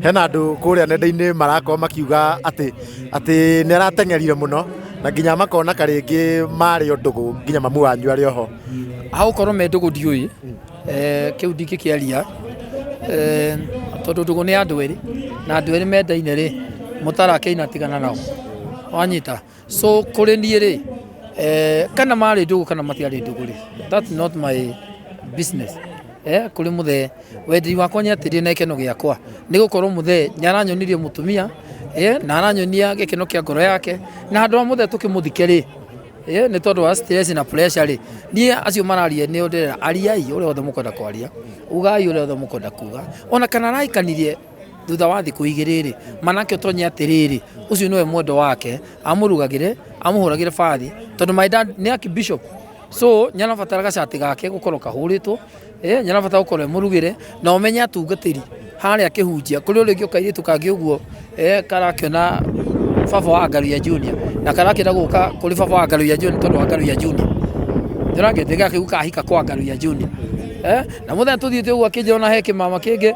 hena andu kuria nenda-ini marakorwo makiuga ati ni aratengerire muno na nginya makona karingi mari ndugu nginya mamu wanyu ari oho haukorwo me ndugu ndiui kiu ndingikiaria tondu ndugu ni andu eri na andu eri mendaine ri mutarakeina tigana nao wanyita so kuri nie ri kana mari ndugu kana matiari ndugu ri that's not my business kuri muthe wendi wakwa nyatiri na ikeno giakwa ni gukorwo muthe nyaranyonirie mutumia na aranyonia gikeno kia ngoro yake na andu muthe tukimuthike ri ni tondu wa stress na pressure ri nie acio mararia ni ndera ariai uri othe mukwenda kwaria ugai uri othe mukwenda kuga ona kana raikanirie thutha wa thiku igiriri manake utonye atiriri ucio niwe mwendo wake amurugagire amuhuragire fathi tondu my dad ni archbishop so nyana fatara gacati gake gukorwo kahuritwo nyana fatara gukorwo murugire na umenya atungatiri hari akihunjia kuri uri giokaire tukangi uguo karakiona baba wa Ngaruya Junior na karakira guka kuri baba wa Ngaruya Junior tondu wa Ngaruya Junior ndirage ndega kiuka hika kwa Ngaruya Junior na muthe tuthiite uguo akijona he kimama kingi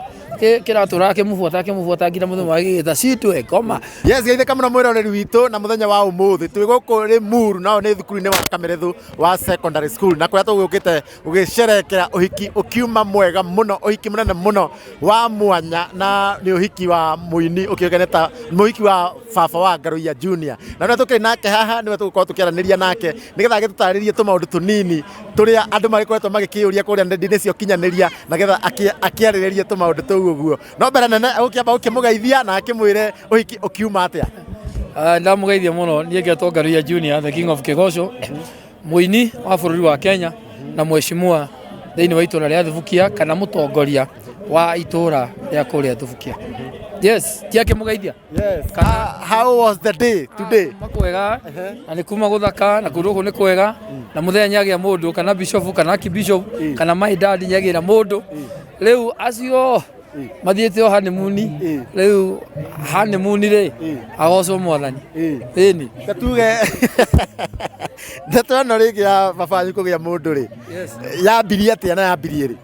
kiratura kimubuata ngira muthe magigita citwe ngoma yes geithe kamuna mwiroreri witu na muthenya wa umuthi twi guku ri Muru nao ni thukuru-ini wa Kamerethu wa secondary school na kuria tugukite ugicerekera uhiki ukiuma mwega muno uhiki munene muno wa mwanya na ni uhiki wa muini ukigeneta muhiki wa baba wa Ngaruya Junior na ndio tukiri nake haha niwe tugukorwo tukiaraniria nake nigetha agitutaririe tumaundu tunini turia andu marikoretwo magikiuria kuria ndendi-ini cio kinyaniria na getha akiariririe tumaundu tou uguo no mbere nene ukiamba ukimugeithia na akimwire uhiki ukiuma atia ndamugeithia muno nie ngetwo Ngaruya Junior the king of Kigosho muini wa bururi wa Kenya na mheshimiwa thiini wa itura ria Thubukia kana mutongoria wa itura ria kuria Thubukia yes tiake mugeithia yes how was the day today makwega na ni kuma guthaka na kundu ni kwega na muthenya agia mundu kana bishop kana archbishop kana my dad nyagira mundu riu acio mathiete o honeymoon riu honeymoon ri agocwo mwathani ini gatuge ndeto no ringi ya baba nyu kugia mundu ri yambirie atia na yambirie ri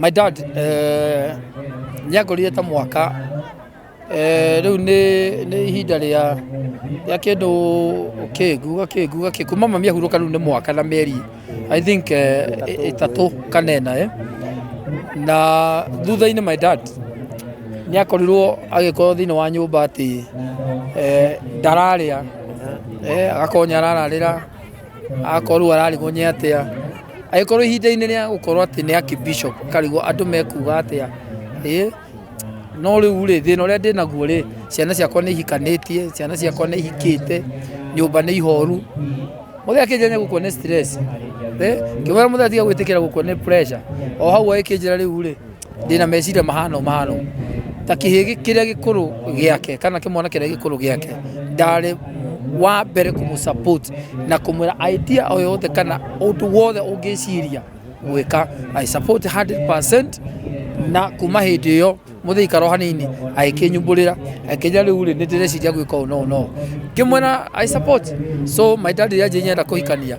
my dad nyagorire ta mwaka riu ni ihinda ria kindu kiguga kuma mami ahuruka riu ni mwaka na meri I think itatu kanena na thutha-ini my dad ni akorirwo agikorwo thiini wa nyumba ati ndararia agakonya arararira akorwo ararigwo ni atia agikorwo ihinda-ini ria gukorwo ati ni archbishop karigwo andu mekuga atia no riu ri thina uria ndinaguo ri ciana ciakwa ni ihikanitie ciana ciakwa ni ihikite nyumba ni ihoru muthe akinjenya gukuone stress kimwera muthe atiga gwitikira gukuone pressure o hau akinjira riu ri ndina meciria mahano ta kihigi kiria gikuru giake kana kimwana kiria gikuru giake ndari wa mbere kumusupport na kumwira idea o yothe kana undu wothe ungiciria gwika I support 100% na kuma hindi iyo muthe ikaro hanini aikinyumburira akija riu ri ndireciria gwika no kimwena I support so my dad yaje nyenda kuhikania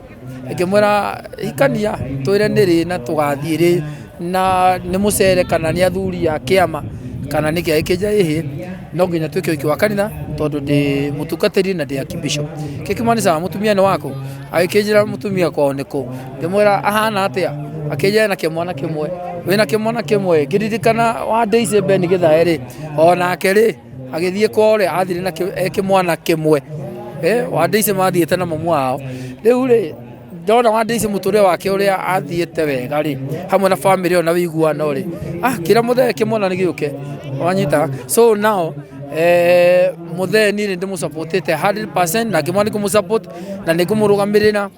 ikimwera hikania twire niri na tugathie ri na ni mucere kana ni athuri ya kiama kana ni kia ikija ihi no nginya twike wiki wa kanitha tondu ndi mutukatiri na ndi archbishop kikimaanisha mutumia ni wako aikijira mutumia kwao niko kimwera ahana atia akija na kimwana kimwe wina kimwana kimwe ngiririkana wa December ni githae ri ona keri agithie kwao ri athire na kimwana kimwe wa December athiete na mamu wao riu ri ndona wa December muture wake uria athiete wega ri hamwe na family ona wiguano ri kira muthe kimwana ni giuke wanyita so now muthe ni ndi musupportete 100% na kimwani kumusupport na ni kumurugamirira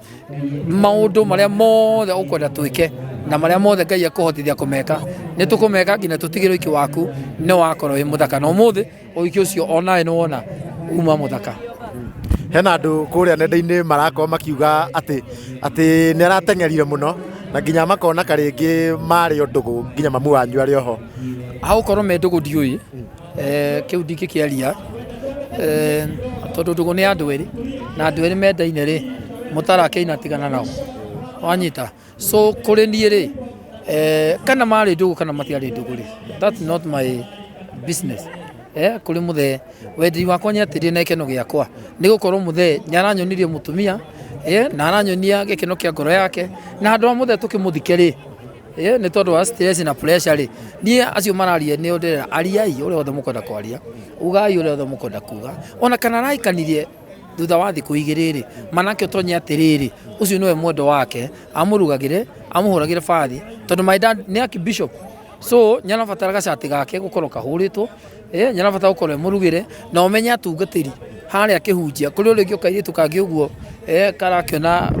maundu maria mothe ukwenda twike na maria mothe Ngai akuhotithia kumeka ni tukumeka nginya tutigire iki waku ni wakorwo wi muthaka no muthe uiki ucio ona ni wona uma muthaka hena andu kuria nenda-ini marakorwo makiuga ati ni aratengerire muno na nginya makona karingi mari ndugu nginya mamu wanyu ari oho haukorwo me ndugu ndiui kiu ndingikiaria tondu ndugu ni andu eri na andu eri mendaine ri mutarakeina tigana nao wanyita so kuri nie ri kana marĩ ndugu kana matiarĩ ndugu rĩ, that's not my business. Kuri muthe wendi wakwa nyatĩrie na ikeno gĩakwa nĩ gũkorwo muthe nĩaranyonirie mũtumia na aranyonia gĩkeno kĩa ngoro yake na andũ a muthe tũkĩmũthike rĩ nĩ tondũ wa stress na pressure rĩ niĩ acio mararia nĩ ndĩrera ariai ũrĩa othe mũkwenda kwaria ugai ũrĩa othe mũkwenda kuga ona kana araikanirie thutha wa thikũ igĩrĩ rĩ manake ũtonye atĩrĩrĩ ũcio nĩwe mwendo wake amũrugagĩre amũhũragĩre bathi tondũ my dad nĩ archbishop so nyarabatara gacati gake gũkorwo kahũrĩtwo nyarabatara gũkorwo mũrugĩre na ũmenye atungatĩri harĩa kĩhunjia kũrĩ ũrĩa ũkairĩtu kangĩ ũguo karakĩona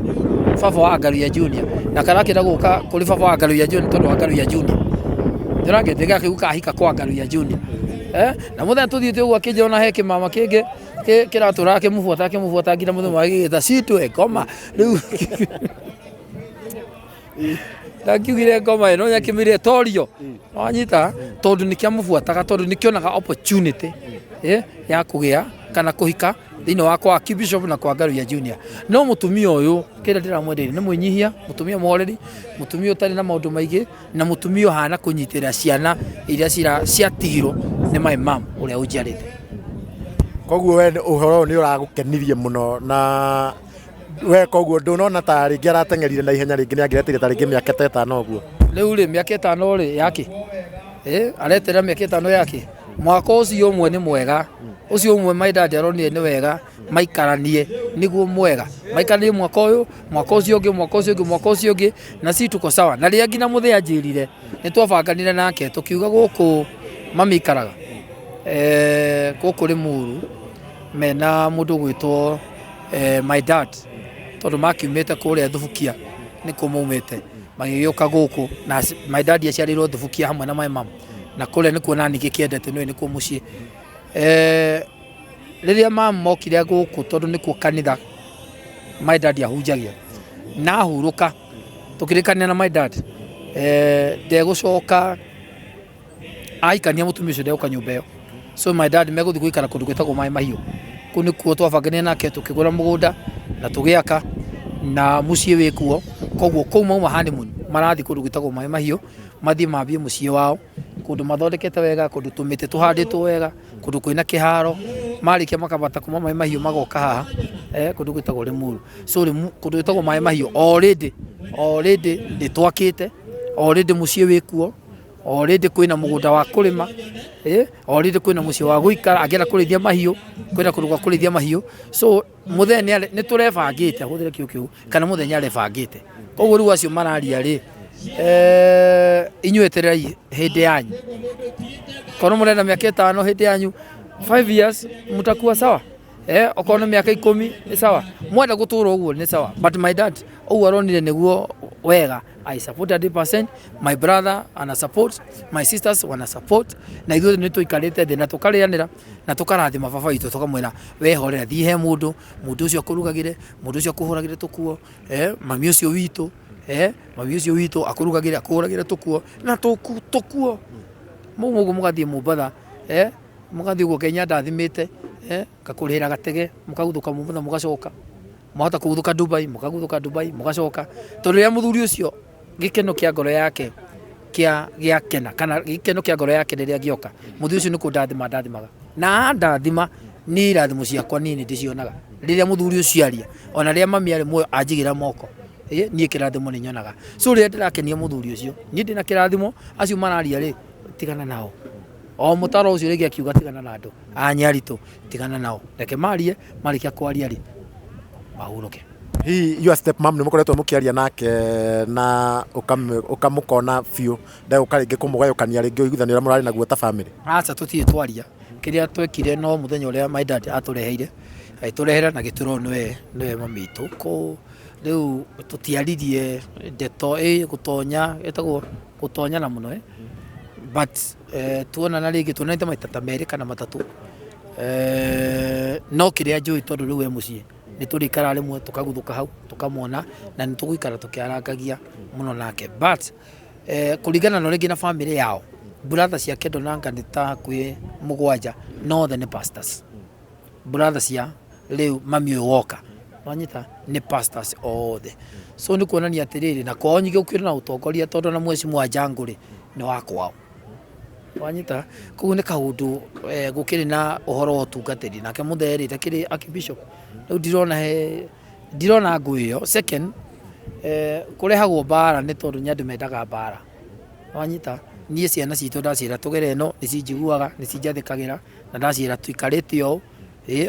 baba wa Ngaruya Junior na karakĩenda gũka kũrĩ baba wa Ngaruya Junior tondũ wa Ngaruya Junior ndĩrakĩte gakĩguka hika kwa Ngaruya Junior na mũthenya tũthiĩte ũguo akĩnjona he kĩmama kĩngĩ kĩratũra kĩmũbuata nginya mũthenya agĩgĩta citwe ngoma rĩu ndakiugire ngoma ĩno nyakĩmĩrire torio wanyita tondũ nĩkĩamũbuataga tondũ nĩkĩonaga opportunity ya kũgĩa kana kũhika thĩinĩ wa kwa Archbishop na kwa Ngaruya Junior no mũtumia ũyũ kĩrĩa ndĩramwenderia nĩ mwĩnyihia mũtumia mũhoreri mũtumia ũtarĩ na maũndũ maingĩ na mũtumia ũhana kũnyitĩrĩra ciana iria ciatigirwo nĩ my mom ũrĩa ũnjiarĩte koguo we ũhoro nĩ ũragũkenirie mũno na we koguo ndũnona ta rĩngĩ arateng'erire na ihenya rĩngĩ nĩangĩreteire ta rĩngĩ mĩaka 5 ũguo rĩu rĩ mĩaka 5 rĩ yake areterera mĩaka 5 yake mwaka ũcio ũmwe nĩ mwega ũcio ũmwe my dad aronire nĩ wega maikaranie nĩguo mwega maikaranie mwaka ũyũ mwaka ũcio ũngĩ na si tuko sawa na rĩrĩa nginya mũthĩ anjĩrire nĩ twabanganire nake tũkiuga gũkũ mamikaraga gũkũ Limuru mena mũndũ gwĩtwo my dad tondũ makiumĩte kũrĩa Thubukia nĩ kũmaumĩte magĩgĩũka gũkũ na my dad aciarĩirwo Thubukia hamwe na my mom na kũrĩa nĩ kuona ningĩ kĩendete nĩ kuo mũciĩ rĩrĩa mokire gũkũ tondũ nĩ kuo kanitha my dad ahunjagia na ahurũka tũkĩrĩkania na my dad ndegũcoka aikania mũtumia ũcio ndegũka nyũmba ĩyo so my dad megũthiĩ gũikara kũndũ gwĩtagwo Maĩ Mahiũ kũu nĩkuo twabangania nake tũkĩgũra mũgũnda na tũgĩaka na mũciĩ wĩ kuo koguo kũu mauma honeymoon marathiĩ kũndũ gwĩtagwo Maĩ Mahiũ mathiĩ mambie mũciĩ wao kũndũ mathondekete wega kũndũ tũmĩtĩ tũhandĩtwo wega kũndũ kwĩna kĩharo marĩkia makabata kuma Maĩ Mahiũ magoka haha kũndũ gwĩtagwo Limuru so kũndũ gwĩtagwo Maĩ Mahiũ already nĩtwakĩte already mũciĩ wĩ kuo already kwĩna mũgũnda wa kũrĩma already kwĩna mũciĩ wa gũikara angĩenda kũrĩithia mahiũ kwĩna kũndũ gwa kũrĩithia mahiũ so mũthenya nĩ tũrebangĩte hũthĩre kĩu kana mũthenya arebangĩte koguo rĩu acio mararia rĩ inyuĩ etererai hĩndĩ yanyu korwo mũrenda mĩaka 5 hĩndĩ yanyu 5 years mutakuwa sawa okorwo nĩ mĩaka 10 nĩ sawa mwenda gũtũra ũguo nĩ sawa but my dad ũguo aronire nĩguo wega I support 100%. My brother ana support, my sisters wana support na ithuĩ nĩ tũikarĩte thĩ na tũkarĩanĩra na tũkarathima baba witũ tũkamwĩra wehorera thiĩ he mũndũ ũcio akũrugagĩre mũndũ ũcio akũhũragĩre tũkuo mami ũcio witũ akũhũragĩre tũkuo na tũkuo mũguo mũgathiĩ Mombatha mũgathiĩ ũguo Kenya ndathimĩte ngakũrĩhĩra gatege mũkaguthũka Mombatha mũgacoka mwahota kũguthũka Dubai mũgacoka tondũ rĩrĩa mũthuri ũcio gĩkeno kĩa ngoro yake gĩakena kana gĩkeno kĩa ngoro yake rĩrĩa gĩoka mũthuri ũcio nĩ kũndathimaga na ndathima nĩ irathimo ciakwa nini ndĩcionaga rĩrĩa mũthuri ũcio aria ona rĩrĩa mami arĩ muoyo anjigĩra moko niĩ kĩrathimo nĩ nyonaga so rĩrĩa ndĩrakenia mũthuri ũcio niĩ ndĩna kĩrathimo acio mararia rĩ tigana nao o mũtaro ũcio rĩngĩ akiuga tigana na andũ anyaritũ tigana nao reke marie marĩkia kwaria rĩ mahurũke your step mom nĩ mũkoretwo mũkĩaria nake na ũkamũkona biũ ndagũka rĩngĩ kũmũgayũkania rĩngĩ ũiguithanĩra mũrarĩ naguo ta family aca tũtirĩ twaria kĩrĩa twekire no mũthenya ũrĩa my dad atũreheire agĩtũrehera na gĩtũrwo nĩwe mami witũ rĩu tũtiaririe ndeto gũtonya ĩtagwo gũtonyana mũno but tuonana rĩngĩ tuonanĩte maita ta merĩ kana matatũ no kĩrĩa njũĩ tondũ rĩu mũciĩ nĩ tũrĩikara rĩmwe tũkaguthũka hau tũkamwona na nĩ tũgũikara tũkĩarangagia mũno nake but kũringana na rĩngĩ na family yao brother cia Kendo nanga nĩ ta hakuhĩ 7 no othe nĩ pastors brother cia rĩu mami ũyũ woka wanyita ni pastors othe so ni kuonania atiriri na kwao nyingi ukira na utongoria tondu na mweci mwa Janguri ni wa kwao wanyita koguo ni kaundu gukiri na uhoro wa utungatiri nake mutheri takiri archbishop riu ndirona ngui iyo second kurehagwo mbara ni tondu nyandu mendaga mbara wanyita nie ciana citu ndacira tugere no nicinjiguaga nicinjathikagira na ndacira tuikarite o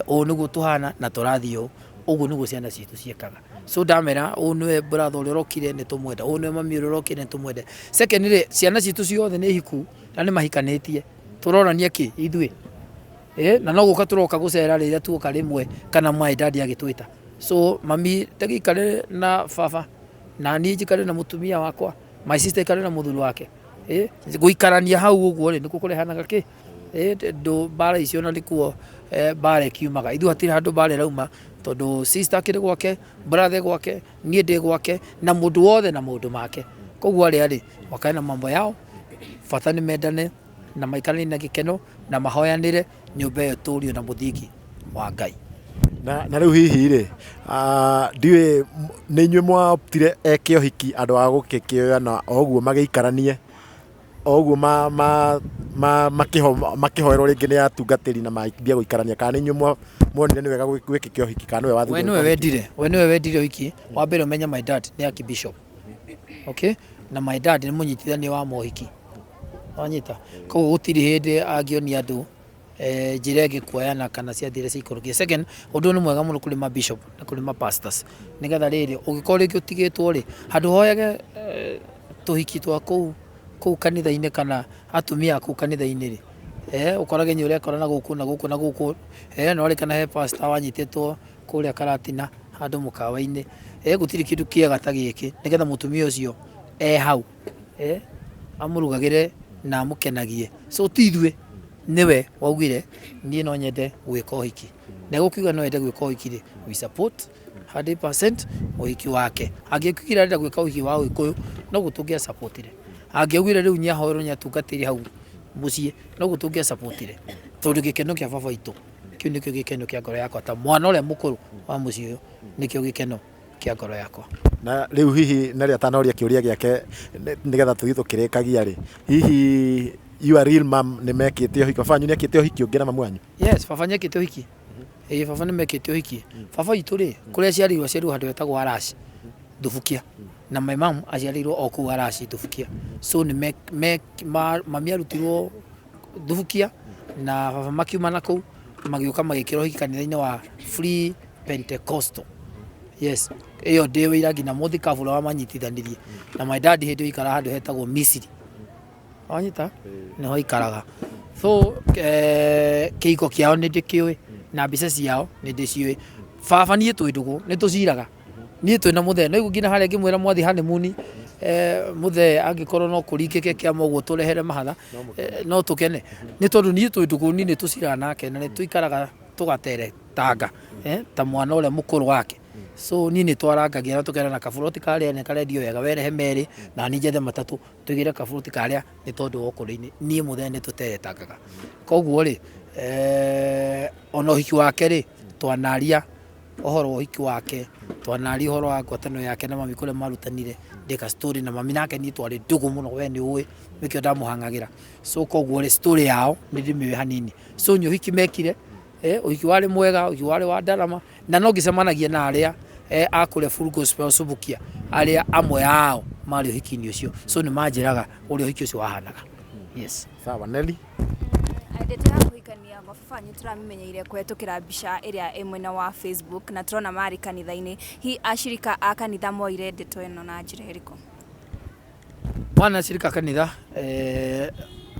o niguo tuhana na turathio uguo niguo ciana citu ciekaga so ndamera o niwe brother uri rokire ni tumwenda o niwe mami uri rokire ni tumwenda secondly ciana citu ciothe ni hiku na ni mahikanitie turorania ki ithui na no guka turoka gucera riria tuoka rimwe kana my dad agitwita so mami tagikare na baba na ni njikare na mutumia wakwa my sister ikare na muthuri wake guikarania hau uguo ri nikuo kurehanaga ki ndo bara icio na nikuo bara kiumaga ithu hatiri handu bara rauma tondu sister kiri gwake brother gwake nie ndi gwake na mundu wothe na mundu make koguo ari wakaina mambo yao fatani medane na maikarani na gikeno na mahoyanire nyumba iyo turio na muthingi wa Ngai na riu hihi ri ndiwe ni nywe mwatire eke ohiki andu a gukikioya na oguo magiikaranie oguo makihoerwo ringi ni atungatiri na maambia guikarania kana ni nywe mwonire ni wega gwikikio ohiki kana we wathi we niwe wendire ohiki wa mbere umenya my dad ni archbishop okay na my dad ni munyitithania wa mohiki wanyita koguo gutiri hindi angionia andu njira ngikuoyana kana ciathire ciikorokia second undu ni mwega muno kuri ma bishop na kuri ma pastors nigetha riri ugikorwo ringi utigitwo ri handu hoyage tuhiki twa kuu kanitha-ini kana atumia kuu kanitha-ini ri ukorage nyi uria korana guku na guku na guku no ri kana he pastor wanyititwo kuria Karatina handu mukawa-ini gutiri kindu kiega ta giki nigetha mutumia ucio hau amurugagire na amukenagie so tithwe niwe waugire nie no nyende gwika ohiki na gukiuga no ende gwika ohiki ri we support 100% ohiki wake angikira enda gwika ohiki wa Gikuyu no gutungia support ire angiugire riu nya hoero nya tungatiri hau mucie no gutungia support ire tondu gikeno kia baba itu kiu nikio gikeno kia ngoro yakwa ta mwana uria mukuru wa mucie uyu nikio gikeno kia ngoro yakwa na riu hihi na ria tanoria kiuria giake nigetha tuthukirikagia ri hihi you are real mom ni mekite ohiki baba ni ekite ohiki ungi na mamu wanyu yes baba ni ekite ohiki baba ni mekite ohiki baba itu ri kuria ciarirwo handu hetagwo Araci Thubukia na my mom aciarirwo o kuu Araci Thubukia so ni mami arutirwo Thubukia na baba makiuma na kuu magioka magikira ohiki kanitha-ini wa Free Pentecostal yes iyo ndiwe ira ngina muthi kabula wa manyitithanirie na my dad hindi ikara handu hetagwo Misiri wanyita niho ikaraga so kiiko kiao ni ndikiwe na mbica ciao ni ndiciwe baba nie twi ndugu ni tuciraga nie twi na muthe no ngina haria ngimwira mwathi honeymoon muthe angikorwo no kuringike kiama uguo turehere mahatha no tukene ni tondu nie twi ndugu ni tuciraga nake na ni tuikaraga tugatere tanga ta mwana uria mukuru wake so ni twarangagia na tukera na kaburoti karia ne karendio wega werehe meri na ni njethe matatu tugire kaburoti karia ni tondu okuri-ini nie muthe ni tuteretangaga koguo ri ono hiki wake ri twanaria ohoro uhiki wake twanaria ohoro wa ngwatano yake na mami kuria marutanire ndika story na mami nake ni twari ndugu muno we ni uwi nikio ndamuhangagira so koguo ri story yao ni ndimiwe hanini so nyo hiki mekire uhiki wari mwega uhiki wari wa ndarama na no ngicemanagia na aria akure Full Gospel Subukia aria amwe ao mari uhiki-ini ucio so ni manjiraga uri uhiki ucio wahanaga yes sawa Nelly ndetera kuikania mababanyu turamenyeire kwetukira mbica iria imwena wa Facebook na turona mari kanitha-ini hi ashirika a kanitha moire ndeto ino na njira iriko mwana ashirika kanitha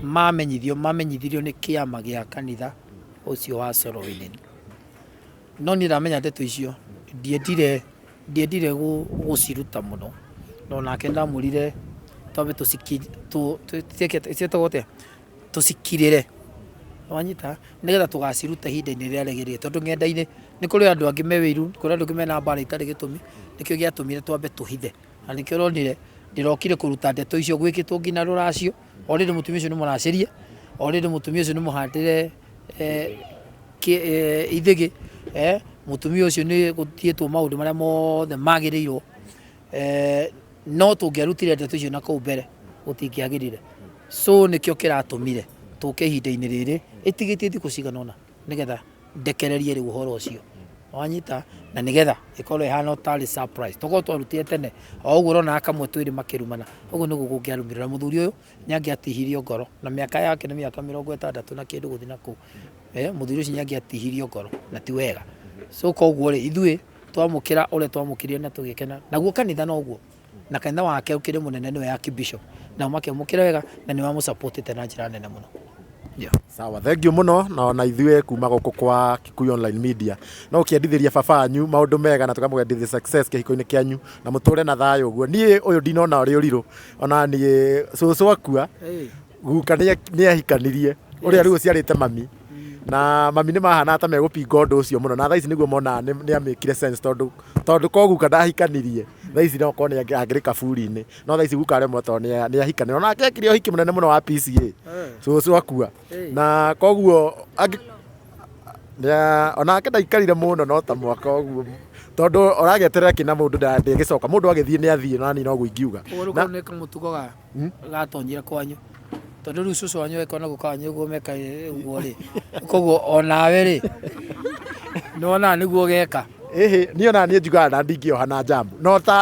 mamenyithirio ni kiama gia kanitha ucio wa Sorowini no ni ramenya ndeto icio ndiendire guciruta muno no nake ndamurire twabe tusikirire wanyita nigetha tugaciruta ihinda-ini riria riagiriire tondu ng'enda-ini ni kuri andu angi mewiru kuri andu angi mena mbara itari gitumi nikio giatumire twambe tuhithe na nikio ronire ndirokire kuruta ndeto icio gwikitwo ngina ruracio already mutumia ucio ni muracirie already mutumia ucio ni muhandire ithigi mutumia ucio ni gutietwo maundu maria mothe magirirwo no tungĩarutire ndeto icio na kũu mbere gũtingĩagĩrire so nĩkĩo kĩratũmire tũke ihinda-inĩ rĩrĩ ĩtigĩtie thikũ cigana ũna nĩgetha ndekererie rĩu ũhoro ũcio wanyita na nĩgetha ĩkorwo ĩhana tarĩ surprise tũkorwo twarutire tene o ũguo ũrona kamwe twĩrĩ makĩrumana ũguo nĩguo kũngĩarumĩrĩra mũthuri ũyũ nĩangĩatihirio ngoro na mĩaka yake nĩ mĩaka 60 na kĩndũ gũthiĩ nakũu mũthuri ũcio nĩangĩatihirio ngoro na ti wega so koguo rĩ ithuĩ twamũkĩra ũrĩa twamũkĩrire na tũgĩkena naguo kanitha noguo na kanitha wake ũkĩrĩ mũnene nĩwe Archbishop na makĩamũkĩra wega na nĩwamũsupportĩte na njĩra nene mũno. Sawa, thank you muno na ithuĩ kuma gũkũ kwa Kikuyu Online Media no ũkĩendithĩria baba wanyu maũndũ mega na tũkamũgendithia success kĩhiko-inĩ kĩanyu na mũtũre na thayũ ũguo. Niĩ ũyũ ndinona ũrĩ ũrirũ ona niĩ cũcũ akua guka nĩahikanirie ũrĩa rĩu ciarĩte mami na mami nĩ mahana ta megũpinga ũndũ ũcio mũno na thaa ici nĩguo mona nĩamĩkire sense tondũ ko guka ndahikanirie thaa ici no korwo nĩangĩrĩ kaburi-inĩ no thaa ici guka aremwo tondũ nĩahikanire ona akekire ũhiki mũnene mũno wa PCA cũcũ akua na koguo onake ndaikarire mũno no ta mwaka ũguo tondũ ũragĩeterera kĩna mũndũ ndĩgĩcoka mũndũ agĩthiĩ nĩathiĩ na niĩ noguo ingiuga na nĩ kamũtugo gatonyire kwanyu tondũ rĩu cũcũ wanyu ekona gũkanyu ũguo meka ũguo rĩ koguo onawe rĩ nĩwona nĩguo geka niĩ ona niĩ njugaga na ndingĩoha na jambu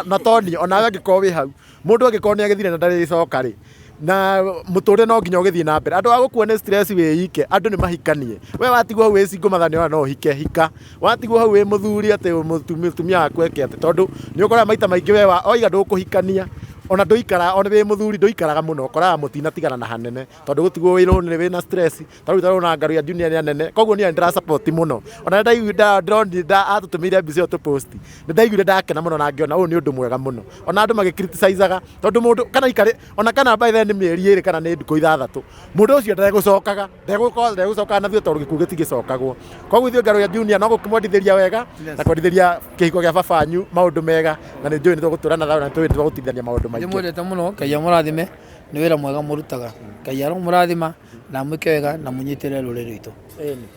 na toni onawe angĩkorwo wĩ hau mũndũ angĩkorwo nĩagĩthire na ndarĩcoka rĩ na mũtũrĩre no nginya ũgĩthiĩ na mbere andũ agũkua nĩ stress wĩike andũ nĩ mahikanie we watigwo hau wĩ single mother nĩona no ũhike hika watigwo hau wĩ mũthuri atĩ mũtumia waku eke atĩ tondũ nĩ ũkoraga maita maingĩ we oiga ndũkũhikania ona ndũikara ona wĩ mũthuri ndũikaraga mũno ũkoraga mũtinatigana na hanene tondũ gũtigwo wĩrwo nĩ wĩna stress tarĩu tarona ngaru ya junior nĩ anene koguo niĩ ndĩra support mũno ona atũtũmĩire mbica ĩyo tũpost nĩ ndaiguire ndakena mũno na ngĩona ũyũ nĩ ũndũ mwega mũno ona andũ magĩcriticizaga tondũ mũndũ kana ikare ona kana by then nĩ mĩeri ĩrĩ kana nĩ ndukũ 6 mũndũ ũcio ndegũcokaga ndegũcokaga na tondũ gĩkuũ gĩtigĩcokagwo koguo ithuĩ ngaru ya junior no gũkĩmwendithĩria wega na kwendithĩria kĩhiko gĩa baba wanyu maũndũ mega na nĩ njũĩ nĩ tũgũtũra na thayũ na nĩ tũgũtithania maũndũ maingĩ ndĩmwendete mũno Ngai amũrathime nĩ wĩra mwega mũrutaga Ngai aromũrathima na mwĩke wega na mũnyitĩrĩre rũrĩrĩ rwitũ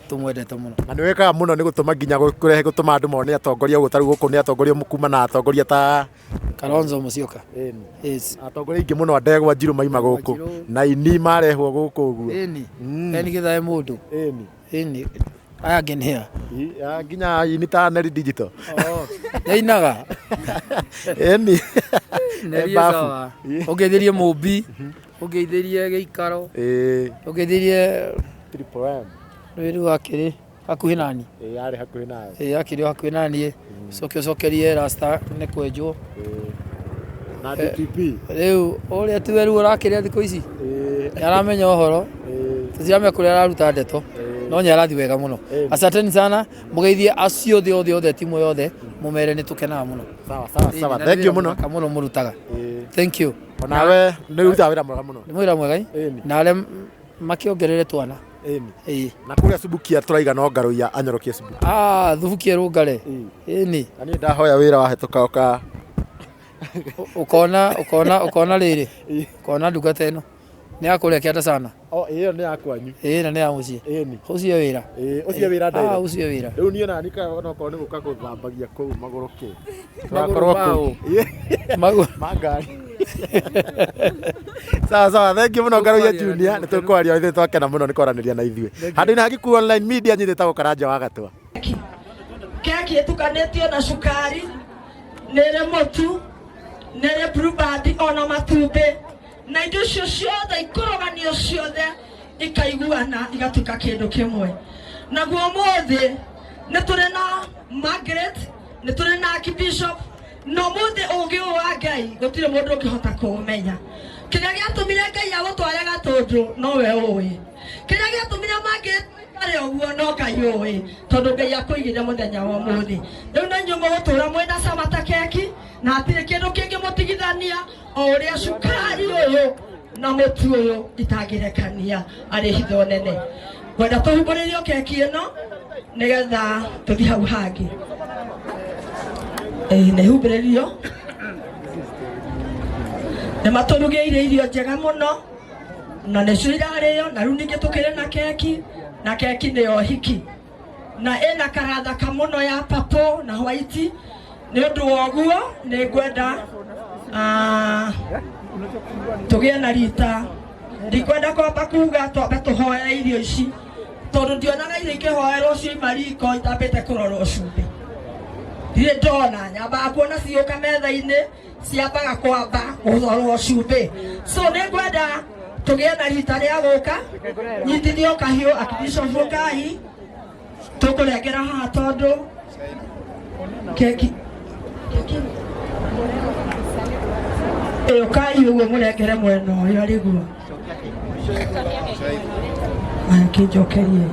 tũmwendete mũno na nĩ wĩkaga mũno nĩ gũtũma nginya kũrehe gũtũma andũ mone atongoria ũguo tarĩu gũkũ nĩ atongoria mũkuma na atongoria ta Kalonzo Musyoka atongoria ingĩ mũno Ndegwa Njirũ maima gũkũ na ini marehwo gũkũ ũguo eni gĩthae mũndũ eni aya angĩ nĩ a nginya ini ta Neri Digital yainaga eni sawa ũgeithĩrie Mũmbi ũgeithĩrie Gĩikaro ũgeithĩrie Triple M rĩu akĩrĩ hakuhĩ nani yarĩ hakuhĩ nawe akĩrĩ hakuhĩ nani cokerie Rasta nĩ kwenjwo na DPP rĩu ũrĩa tiwe rĩu ũrakĩrĩa thikũ ici aramenya ũhoro tũtiramenya kũrĩa araruta ndeto no nĩarathi wega mũno asanteni sana mũgeithie acio othe timu yothe mũmere nĩ tũkenaga mũno sawa thank you mũno mũno mũrutaga thank you onawe nĩ ũrutaga wĩra mwega mũno nĩ wĩra mwega na arĩa makĩongerere twana na kũrĩa Subukia tũraiga no ngaru ya anyorokie Subukia Thubukia rũngare ĩni na niĩ ndahoya wĩra wahĩtũka ũka ukona rĩrĩ ukona ndungata ĩno nĩ yakũrĩa kĩanda sana ĩyo nĩ yakwanyu na nĩ ya mũciĩ ũcio wĩra ũcio wĩra ndaire ũcio wĩra rĩu niĩ ona nika ona korwo nĩ gũka gũthambagia kũu magũrũ kĩ tũrakorwo kũu magari sawa thank you mũno ngaru ya junior nĩ tũkwaria ithuĩ twakena mũno nĩ kwaranĩria na ithuĩ handũ-inĩ ha Kikuyu Online Media nyitĩtagwo Karanja wa Gatwa keki ĩtukanĩtio na cukari nĩrĩ mũtu nĩrĩ blueband ona matumbĩ na indo icio ciothe ikũroganio ciothe ikaiguana igatuĩka kĩndũ kĩmwe naguo ũmũthĩ nĩ tũrĩ na Margaret nĩ tũrĩ na Archbishop na ũmũthĩ ũũgĩ ũyũ wa Ngai gũtirĩ mũndũ ũngĩhota kũũmenya kĩrĩa gĩatũmire Ngai agũtware Gatũndũ nowe ũĩ kĩrĩa gĩatũmire Margaret arĩ ũguo no Ngai ũĩ tondũ Ngai akũigire mũthenya wa ũmũthĩ rĩu na inyuĩ mũgũtũra mwĩna cama ta keki na hatirĩ kĩndũ kĩngĩ mũtigithania o ũrĩa cukari ũyũ na mũtu ũyũ itangĩrekania arĩ hitho nene ngwenda tũhumbũrĩrio keki ĩno nĩgetha tũthiĩ hau hangĩ nĩ humbĩrĩrio nĩ matũrugĩire irio njega mũno na nĩcio irarĩo na rĩu ningĩ tũkĩrĩ na keki nĩyo hiki na ena karatha kamuno ya papo na white ni undu woguo ni ngwenda tugie na rita ndikwenda kwamba kuga twambe tuhoere irio ici tondu ndionaga irio ikihoerwo ci mariko itambite kurorwo cumbi ndire ndona nyambaga kuona cigĩũka metha-inĩ ciambaga kwamba gũthorwo cumbi so nĩ ngwenda tũgĩe na rita rĩa gũka nyitithio kahiũ Archbishop Ngai tũkũrengera haha tondũ keki Kai ũguo mũrengere mwena ũyũ arĩguo kĩnjokerie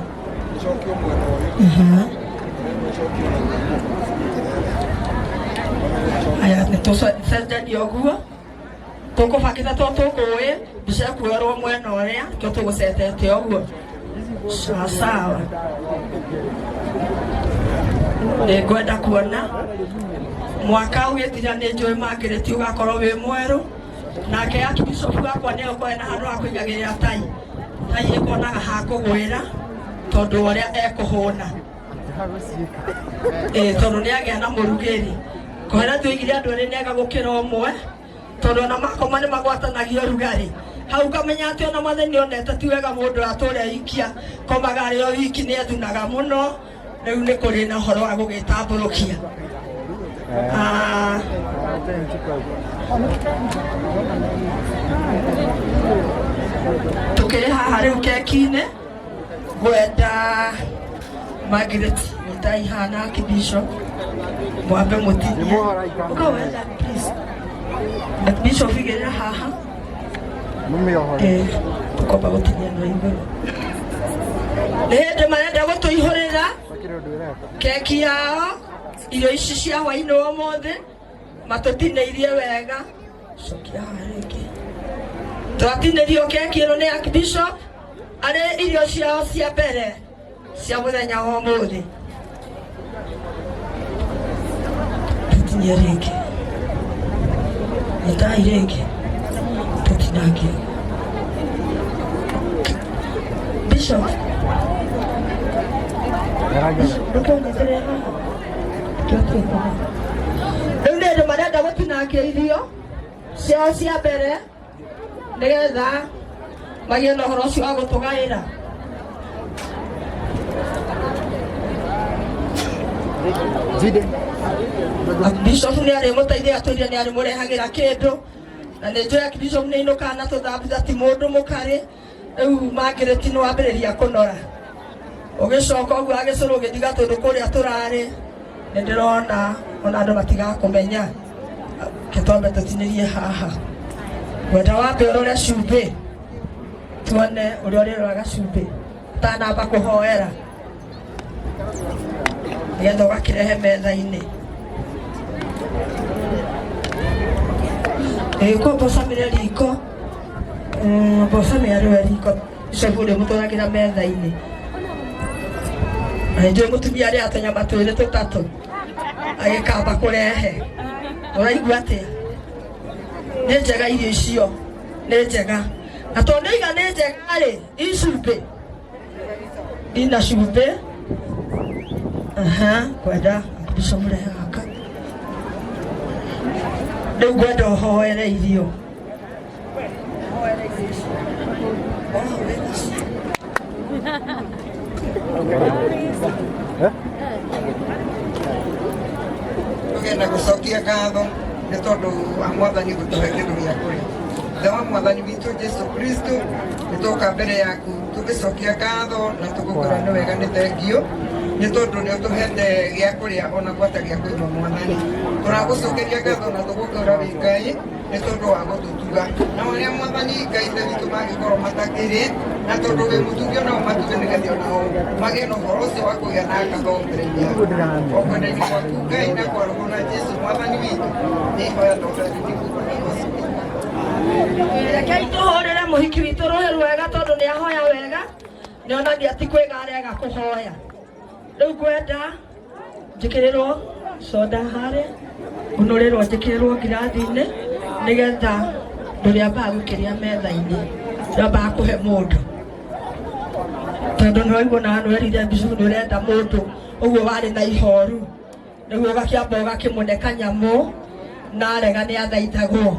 aya nĩtũcenjania ũguo tũkũbakĩte to tũkũĩ mbica ĩkuoerwo mwena ũrĩa kĩo tũgũcetete ũguo sawa nĩ ngwenda kuona mwaka ũgĩthira nĩ njũĩ Margaret ũgakorwo wĩ mwerũ nake Archbishop wakwa nĩ ũkorwo na handũ ha kũigagĩrĩra tai ĩkonaga ha kũgwĩra tondũ ũrĩa ekũhũna tondũ nĩ agĩa na mũrugĩri kwĩra tũigire andũ erĩ nĩega gũkĩra ũmwe tondũ ona makoma nĩ magwatanagio rugarĩ hau kamenya atĩ ona mothe nĩ onete ti wega mũndũ atũrĩa ikia komaga arĩ o wiki nĩ ethunaga mũno rĩu nĩ kũrĩ na ũhoro wa gũgĩtambũrũkia tukĩrĩ haha rĩu keki-inĩ ngwenda Margaret Ndaihana Archbishop mwambe mũtinie ũkawenda please Archbishop igĩrĩra haha tũkomba gũtinia no igũrũ nĩ hĩndĩ marenda gũtũihũrĩra keki yao irio ici cia hwainĩ wa ũmũthĩ matũtinĩirie wega cokia haha rĩngĩ twatinĩrio keki ĩno nĩ Archbishop arĩ irio ciao cia mbere cia mũthenya wa ũmũthĩ tũtinie rĩngĩ nĩtai rĩngĩ tũtinangie Bishop rĩu nĩ andũ marenda gũtinangia irio ciao cia mbere nĩgetha magĩe na ũhoro ũcio wa gũtũgaĩra Archbishop nĩ arĩ mũteithia atũire nĩ arĩ mũrehagĩra kĩndũ na nĩ njũĩ Archbishop nĩ ainũkaga na tũthambia ti mũndũ mũkarĩ rĩu Margaret nĩ wambĩrĩria kũnora ũgĩcoka ũguo agĩcũrũ ũgĩthiga tondũ kũrĩa tũrarĩ nĩ ndĩrona ona andũ matigakũmenya kĩtombe tũtinĩrie haha gwenda wambe ũrore cumbĩ tuone ũrĩa ũrĩroraga cumbĩ ũtanamba kũhoera nĩgetha ũgakĩrehe metha-inĩ mbocamĩre riko mbocamĩ arĩwe riko Bishop ũrĩa mũtwaragĩra metha-inĩ na nĩnjũĩ mũtumia arĩa tũnyama twĩrĩ tũtatũ agĩkamba kũrehe ũraigua atĩa nĩ njega irio icio nĩ njega na tondũ iga nĩ njega-rĩ icumbĩ ina cumbĩ kwenda Archbishop mũrehe gaka rĩu ngwenda ũhoere irio tũgenda gũcokia ngatho nĩ tondũ wa Mwathani gũtũhe kĩndũ gĩa kũrĩa thutha wa Mwathani witũ Jesũ Kristo nĩtũka mbere yaku tũgĩcokia ngatho na tũgũkwĩra nĩ wega nĩ thengio nĩ tondũ nĩ ũtũhete gĩa kũrĩa ona gwata gĩa kũigua Mwathani tũragũcokeria ngatho na tũgũkwĩra wĩ Ngai nĩ tondũ wa gũtũtuga na ũrĩa Mwathani Ngai ithe witũ mangĩkorwo matakĩrĩ na tondũ wĩ mũtugi onao matuge nĩgetha onao magĩe na ũhoro ũcio wa kũgĩa na ngatho mbere-inĩ yaku o kwenda-inĩ gwaku Ngai na kwarũgwo na Jesũ Mwathani witũ nĩhoya rekei tũhũrĩre mũhiki witũ rũhĩ rwega tondũ nĩ ahoya wega nĩ onagia ti kwĩga arega kũhoya rĩu ngwenda njĩkĩrĩrwo soda harĩa ũnũrĩrwo njĩkĩrĩrwo ngirathi-inĩ nĩgetha ndũrĩambaga gũkĩria metha-inĩ ndambaga kũhe mũndũ tondu nä waigua na hanå erire Bishop nä å renda må ndå å guo warä na ihoru nä guo gakä amba å gakä må ne kanyamå na arega nä athaithagwo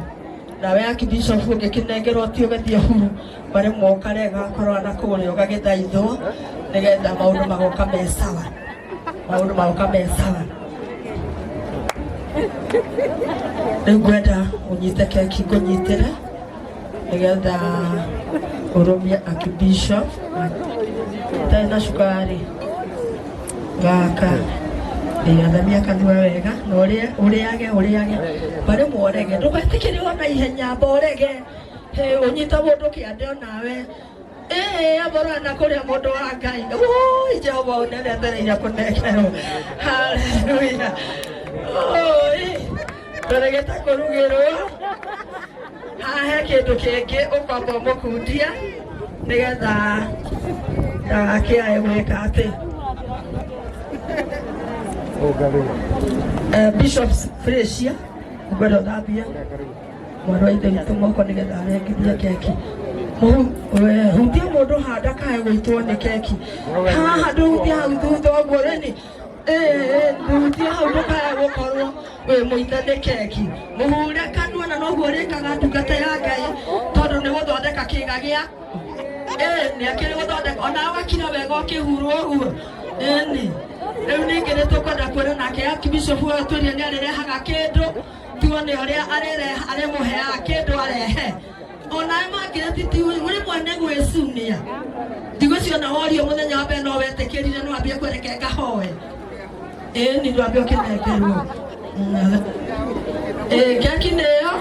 nawe Archbishop å ngä kä nengerwo ti å gethie huru marä mokarega korwo na kå rä å gagä thaithwo nä getha maå ndå magoka mesawa maå ndå magoka mesawa rä u ngwenda å nyite keki ngå nyitä re nä getha å rå mie Archbishop ndarä na cukari gaka nĩgathamia kanua wega na ũrĩage marĩ mworege ndũgetikĩre ona ihenya mborege ũnyita mũndũ kĩande onawe aborana kũrĩa mũndũ wa Ngai Jehova ũnerethereire kũnekerwo haleluya ndũregeta kũrugĩrwo hahe kĩndũ kĩngĩ ũkwamba ũmũkundia nĩgetha ndagakĩae gwĩka atĩ Bishop Fresia ngwenda thambia mwana wa ithe witũ moko nĩgetha arengithie keki hutia mũndũ handa kae gũitwo nĩ keki haha ndũhutia hau thutha ũguo rĩni nduhutia hau ndũkae gũkorwo wĩ mũithe nĩ keki mũhure kanua na noguo ũrĩkaga ndungata ya Ngai tondũ nĩ gũthondeka kĩga gĩa nĩ akĩrĩ gũthondeka ona ũgakira wega ũkĩhurwo ũguo ĩni rĩu ningĩ nĩ tũkwenda kwĩra nake Archbishop ũyũ twĩrie nĩ arĩrehaga kĩndũ tuone ũrĩa arĩmũheaga kĩndũ arehe onawe mangĩreti ti rĩmwe nĩ gwĩcunia ndigũciona worio mũthenya wa mbere no wetĩkĩrire no wambie kwereke ngahoe ĩni ndwambie ũkĩnengerwo keki nĩyo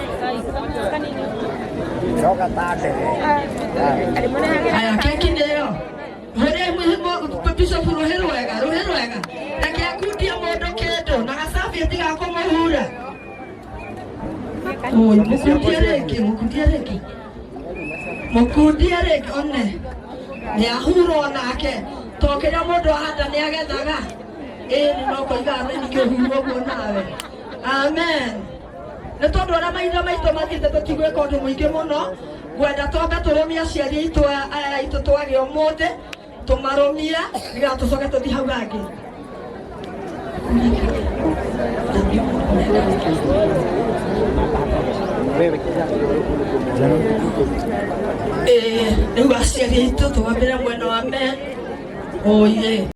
aya keki nĩyo Bishop rũhĩ rwega reke akundia mũndũ kĩndũ na gacabi ĩtigakũmũhura mũkundie rĩngĩ one nĩ ahurwo nake to kĩrĩa mũndũ ahanda nĩ agethaga ĩni no kũigaga ningĩ ũhurwo guo nawe amen nĩ tondũ ũrĩa maitho maitũ mathiĩte tũtigwĩka ũndũ mũingĩ mũno ngwenda twambe tũrũmie aciari aitũ twagĩa ũmũthĩ tũmarũmie nĩgetha tũcoke tũthiĩ hau hangĩ rĩu aciari aitũ tũgambĩre mwena wa men